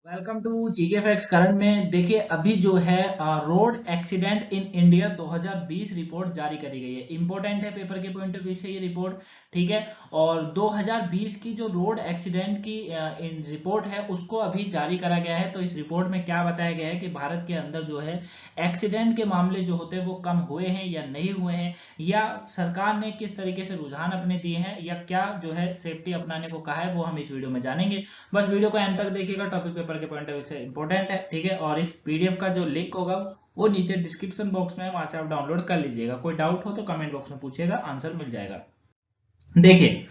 Welcome to GK facts. Current में देखिए अभी जो है road accident in India 2020 report जारी करी गई है। इंपॉर्टेंट है पेपर के पॉइंट ऑफ व्यू से ये रिपोर्ट, ठीक है। और 2020 की जो रोड एक्सीडेंट की रिपोर्ट है उसको अभी जारी करा गया है। तो इस रिपोर्ट में क्या बताया गया है कि भारत के अंदर जो है एक्सीडेंट के मामले जो होते हैं वो कम हुए हैं या नहीं हुए हैं, या सरकार ने किस तरीके से रुझान अपने दिए हैं, या क्या जो है सेफ्टी अपनाने को कहा है, वो हम इस वीडियो में जानेंगे। बस वीडियो को एंड तक देखिएगा, टॉपिक पेपर के पॉइंट ऑफ व्यू से इंपॉर्टेंट है, ठीक है। और इस पीडीएफ का जो लिंक होगा वो नीचे डिस्क्रिप्शन बॉक्स में है, वहां से आप डाउनलोड कर लीजिएगा। कोई डाउट हो तो कमेंट बॉक्स में पूछिएगा, आंसर मिल जाएगा। देखिए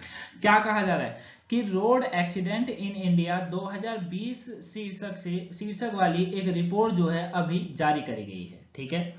क्या कहा जा रहा है कि रोड एक्सीडेंट इन इंडिया 2020 शीर्षक वाली एक रिपोर्ट जो है अभी जारी करी गई है, ठीक है।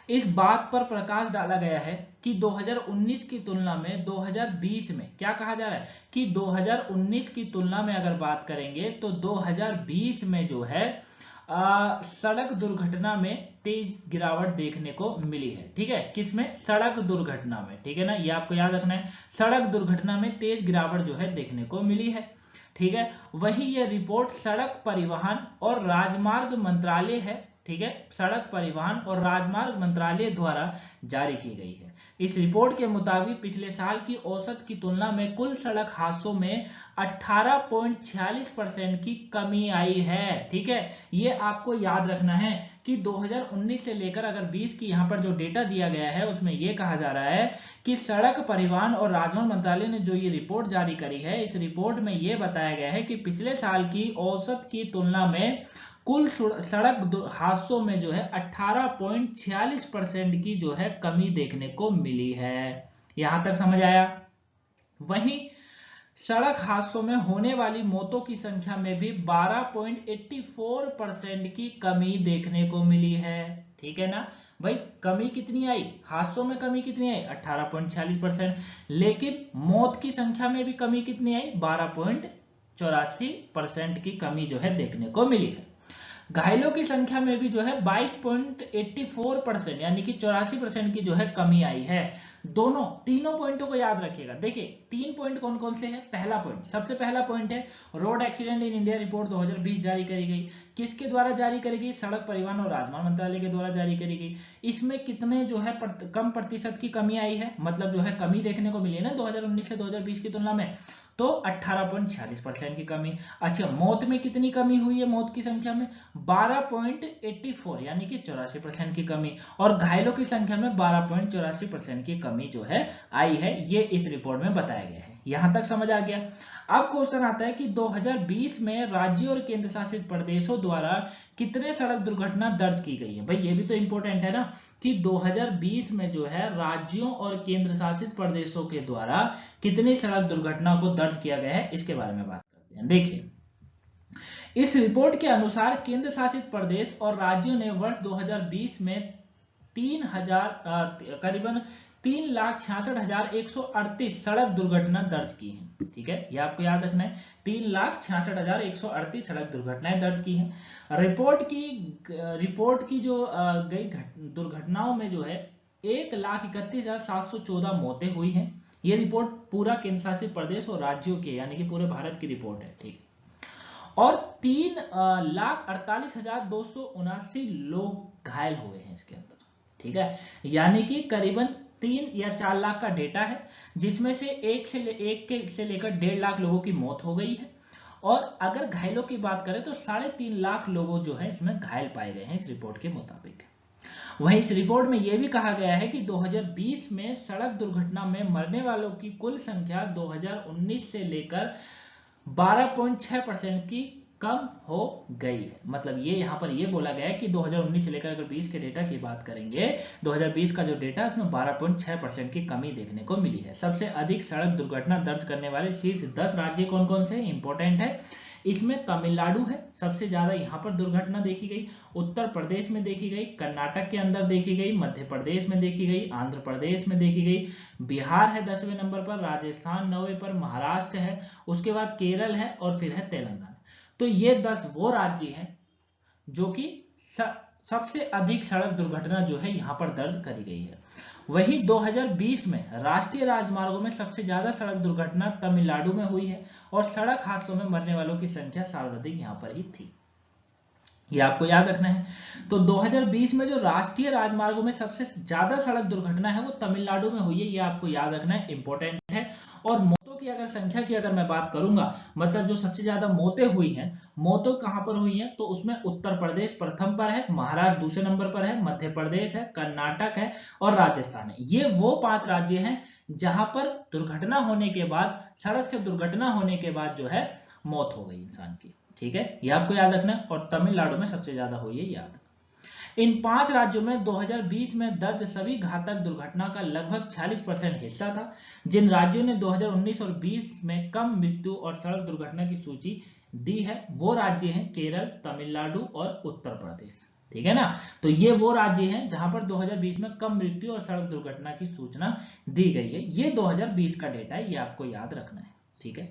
इस बात पर प्रकाश डाला गया है कि 2019 की तुलना में 2020 में क्या कहा जा रहा है कि 2019 की तुलना में अगर बात करेंगे तो 2020 में जो है सड़क दुर्घटना में तेज गिरावट देखने को मिली है, ठीक है। किसमें? सड़क दुर्घटना में, ठीक है ना, ये आपको याद रखना है। सड़क दुर्घटना में तेज गिरावट जो है देखने को मिली है, ठीक है। वही ये रिपोर्ट सड़क परिवहन और राजमार्ग मंत्रालय है, ठीक है, सड़क परिवहन और राजमार्ग मंत्रालय द्वारा जारी की गई है। इस रिपोर्ट के मुताबिक पिछले साल की औसत की तुलना में कुल सड़क हादसों में 18.46% की कमी आई है, ठीक है। ये आपको याद रखना है कि 2019 से लेकर अगर 20 की यहाँ पर जो डेटा दिया गया है उसमें यह कहा जा रहा है कि सड़क परिवहन और राजमार्ग मंत्रालय ने जो ये रिपोर्ट जारी करी है, इस रिपोर्ट में यह बताया गया है कि पिछले साल की औसत की तुलना में कुल सड़क हादसों में जो है 18.46% की जो है कमी देखने को मिली है। यहां तक समझ आया? वहीं सड़क हादसों में होने वाली मौतों की संख्या में भी 12.84% की कमी देखने को मिली है, ठीक है ना भाई। कमी कितनी आई? हादसों में कमी कितनी आई? 18.46%। लेकिन मौत की संख्या में भी कमी कितनी आई? 12.84% की कमी जो है देखने को मिली है। घायलों की संख्या में भी जो है 22.84% यानी कि 84% की जो है कमी आई है। तीनों पॉइंटों को याद रखिएगा। देखिए 3 पॉइंट कौन कौन से हैं? पहला पॉइंट, सबसे पहला पॉइंट है road accident in India report 2020 जारी करी गई। किसके द्वारा जारी करी गई? सड़क परिवहन और राजमार्ग मंत्रालय के द्वारा जारी करी गई। इसमें कितने जो है कम प्रतिशत की कमी आई है, मतलब जो है कमी देखने को मिली है ना 2019 से 2020 की तुलना में, तो 18.46% की कमी। अच्छा, मौत में कितनी कमी हुई है? मौत की संख्या में 12.84 यानी कि 84% की कमी, और घायलों की संख्या में 12.84% की कमी जो है आई है। ये इस रिपोर्ट में बताया गया है। यहां तक समझ आ गया? अब क्वेश्चन आता है कि 2020 में राज्यों और केंद्र शासित प्रदेशों द्वारा कितने सड़क दुर्घटना दर्ज की गई है। भाई ये भी तो इंपॉर्टेंट है ना कि 2020 में जो है राज्यों और केंद्र शासित प्रदेशों के द्वारा कितनी सड़क दुर्घटना को दर्ज किया गया है, इसके बारे में बात करते हैं। देखिए इस रिपोर्ट के अनुसार केंद्र शासित प्रदेश और राज्यों ने वर्ष 2020 में करीबन 3,66,138 सड़क दुर्घटना दर्ज की हैं, ठीक है। ये आपको याद रखना है, 3,66,138 सड़क दुर्घटनाएं दर्ज की हैं। रिपोर्ट की जो गई दुर्घटनाओं में जो है 1,31,714 मौतें हुई हैं। ये रिपोर्ट पूरा केंद्र शासित प्रदेश और राज्यों के यानी कि पूरे भारत की रिपोर्ट है, ठीक है। और 3,48,279 लोग घायल हुए हैं इसके अंदर, ठीक है। यानी कि करीबन 3 या 4 लाख का डेटा है, जिसमें से एक से लेकर 1.5 लाख लोगों की मौत हो गई है। और अगर घायलों की बात करें तो 3.5 लाख लोगों जो है इसमें घायल पाए गए हैं इस रिपोर्ट के मुताबिक। वहीं इस रिपोर्ट में यह भी कहा गया है कि 2020 में सड़क दुर्घटना में मरने वालों की कुल संख्या 2019 से लेकर 12.6% की कम हो गई है। मतलब ये यहां पर ये बोला गया है कि 2019 से लेकर अगर 20 के डेटा की बात करेंगे, 2020 का जो डेटा है उसमें 12.6% की कमी देखने को मिली है। सबसे अधिक सड़क दुर्घटना दर्ज करने वाले शीर्ष 10 राज्य कौन कौन से? इंपॉर्टेंट है, इसमें तमिलनाडु है, सबसे ज्यादा यहां पर दुर्घटना देखी गई। उत्तर प्रदेश में देखी गई, कर्नाटक के अंदर देखी गई, मध्य प्रदेश में देखी गई, आंध्र प्रदेश में देखी गई, बिहार है 10वें नंबर पर, राजस्थान 9वें पर, महाराष्ट्र है, उसके बाद केरल है और फिर है तेलंगाना। तो ये 10 वो राज्य हैं जो कि सबसे अधिक सड़क दुर्घटना जो है यहां पर दर्ज करी गई है। वही 2020 में राष्ट्रीय राजमार्गों में सबसे ज्यादा सड़क दुर्घटना तमिलनाडु में हुई है, और सड़क हादसों में मरने वालों की संख्या सर्वाधिक यहां पर ही थी। ये आपको याद रखना है। तो 2020 में जो राष्ट्रीय राजमार्गों में सबसे ज्यादा सड़क दुर्घटना है वो तमिलनाडु में हुई है, ये आपको याद रखना है, इंपॉर्टेंट है। और मौतों की अगर संख्या की अगर मैं बात करूंगा, मतलब जो सबसे ज्यादा मौतें हुई हैं, मौतें कहां पर हुई हैं, तो उसमें उत्तर प्रदेश प्रथम पर है, महाराष्ट्र दूसरे नंबर पर है, मध्य प्रदेश है, कर्नाटक है और राजस्थान है। ये वो 5 राज्य हैं जहां पर दुर्घटना होने के बाद, सड़क से दुर्घटना होने के बाद जो है मौत हो गई इंसान की। ठीक है, ये आपको याद रखना है। और तमिलनाडु में सबसे ज्यादा हुई है, याद। इन 5 राज्यों में 2020 में दर्ज सभी घातक दुर्घटना का लगभग 46% हिस्सा था। जिन राज्यों ने 2019 और 20 में कम मृत्यु और सड़क दुर्घटना की सूची दी है वो राज्य हैं केरल, तमिलनाडु और उत्तर प्रदेश। ठीक है ना, तो ये वो राज्य हैं जहां पर 2020 में कम मृत्यु और सड़क दुर्घटना की सूचना दी गई है। ये 2020 का डेटा है, ये आपको याद रखना है। ठीक है,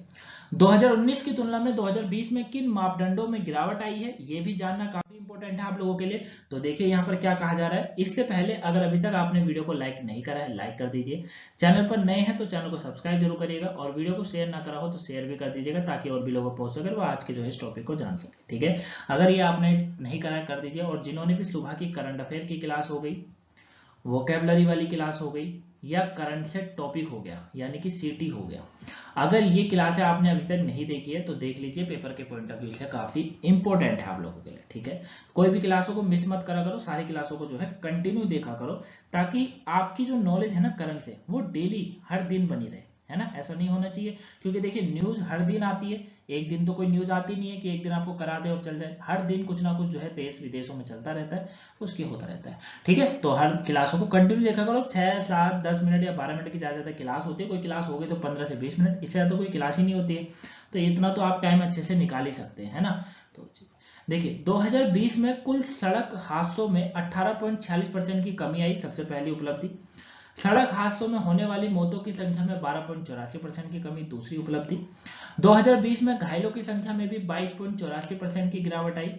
2019 की तुलना में 2020 में किन मापदंडों में गिरावट आई है, ये भी जानना काफी इंपॉर्टेंट है आप लोगों के लिए। तो देखिए यहाँ पर क्या कहा जा रहा है। इससे पहले अगर अभी तक आपने वीडियो को लाइक नहीं करा है, लाइक कर दीजिए। चैनल पर नए हैं तो चैनल को सब्सक्राइब जरूर करिएगा, और वीडियो को शेयर ना करा हो तो शेयर भी कर दीजिएगा, ताकि और भी लोगों को पहुंच सके, वो आज के जो है इस टॉपिक को जान सके। ठीक है, अगर ये आपने नहीं करा कर दीजिए। और जिन्होंने भी सुबह की करंट अफेयर की क्लास हो गई, वोकेबलरी वाली क्लास हो गई, या करंट से टॉपिक हो गया यानी कि सीटी हो गया, अगर ये क्लासें आपने अभी तक नहीं देखी है तो देख लीजिए, पेपर के पॉइंट ऑफ व्यू से काफी इंपॉर्टेंट है आप लोगों के लिए। ठीक है, कोई भी क्लासों को मिस मत करा करो, सारी क्लासों को जो है कंटिन्यू देखा करो, ताकि आपकी जो नॉलेज है ना करंट से, वो डेली हर दिन बनी रहे, है ना। ऐसा नहीं होना चाहिए, क्योंकि देखिए न्यूज हर दिन आती है, एक दिन तो कोई न्यूज आती नहीं है कि एक दिन आपको करा दे और चल जाए। हर दिन कुछ ना कुछ जो है देश विदेशों में चलता रहता है, उसकी होता रहता है। ठीक है, तो हर क्लासों को कंटिन्यू देखा करो। 6, 7, 10 मिनट या 12 मिनट की ज्यादा ज्यादा क्लास होती है, कोई क्लास हो गई तो 15 से 20 मिनट, इससे ज्यादा कोई क्लास ही नहीं होती है। तो इतना तो आप टाइम अच्छे से निकाल ही सकते हैं, है ना। तो देखिए 2020 में कुल सड़क हादसों में 18.46% की कमी आई, सबसे पहली उपलब्धि। सड़क हादसों में होने वाली मौतों की संख्या में 12.84% की कमी, दूसरी उपलब्धि। 2020 में घायलों की संख्या में भी 22.84% की गिरावट आई।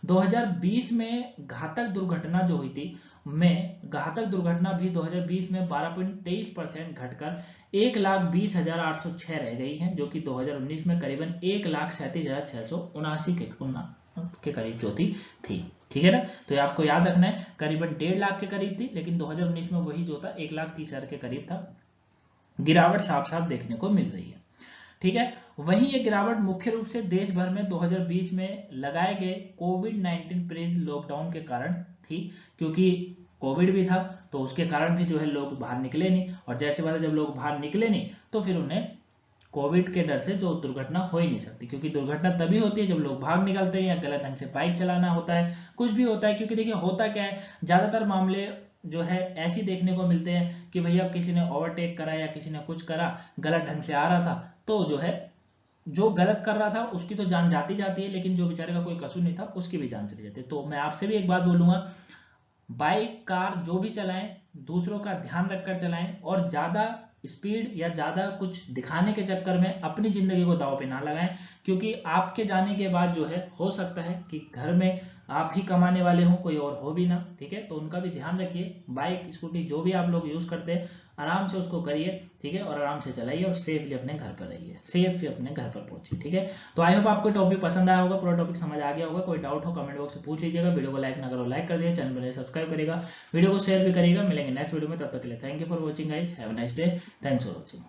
2020 में घातक दुर्घटना जो हुई थी, घातक दुर्घटना भी 2020 में 12.23% घटकर 1,20,806 रह गई है, जो कि 2019 में करीबन 1,37,679 के करीब जो थी। ठीक है ना, तो ये आपको याद रखना है, करीबन 1.5 लाख के करीब थी, लेकिन 2019 में वही जो था 1,30,000 के करीब था। गिरावट साफ साफ देखने को मिल रही है। ठीक है, वहीं ये गिरावट मुख्य रूप से देश भर में 2020 में लगाए गए कोविड-19 प्रेरित लॉकडाउन के कारण थी, क्योंकि कोविड भी था तो उसके कारण भी जो है लोग बाहर निकले नहीं, और जैसे बात है जब लोग बाहर निकले नहीं तो फिर उन्हें कोविड के डर से जो दुर्घटना हो ही नहीं सकती, क्योंकि दुर्घटना तभी होती है जब लोग भाग निकलते हैं या गलत ढंग से बाइक चलाना होता है, कुछ भी होता है। क्योंकि देखिए होता क्या है, ज्यादातर मामले जो है ऐसे देखने को मिलते हैं कि भैया किसी ने ओवरटेक करा या किसी ने कुछ करा, गलत ढंग से आ रहा था, तो जो है जो गलत कर रहा था उसकी तो जान जाती जाती है, लेकिन जो बेचारे का कोई कसूर नहीं था उसकी भी जान चली जाती है। तो मैं आपसे भी एक बात बोलूंगा, बाइक कार जो भी चलाएं, दूसरों का ध्यान रखकर चलाएं, और ज्यादा स्पीड या ज्यादा कुछ दिखाने के चक्कर में अपनी जिंदगी को दांव पे ना लगाएं, क्योंकि आपके जाने के बाद जो है हो सकता है कि घर में आप ही कमाने वाले हो, कोई और हो भी ना। ठीक है, तो उनका भी ध्यान रखिए। बाइक स्कूटी जो भी आप लोग यूज करते हैं, आराम से उसको करिए। ठीक है, और आराम से चलाइए और सेफली अपने घर पर रहिए, सेफ अपने घर पर पहुंचिए। ठीक है, तो आई होप आपको टॉपिक पसंद आया होगा, पूरा टॉपिक समझ आ गया होगा। कोई डाउट हो कमेंट बॉक्स में पूछ लीजिएगा। वीडियो को लाइक ना करो लाइक कर दिए, चैनल को सब्सक्राइब करेगा, वीडियो को शेयर भी करिएगा। मिलेंगे नेक्स्ट वीडियो में, तब तक के लिए thank you for watching guys, have a nice day, thanks for watching.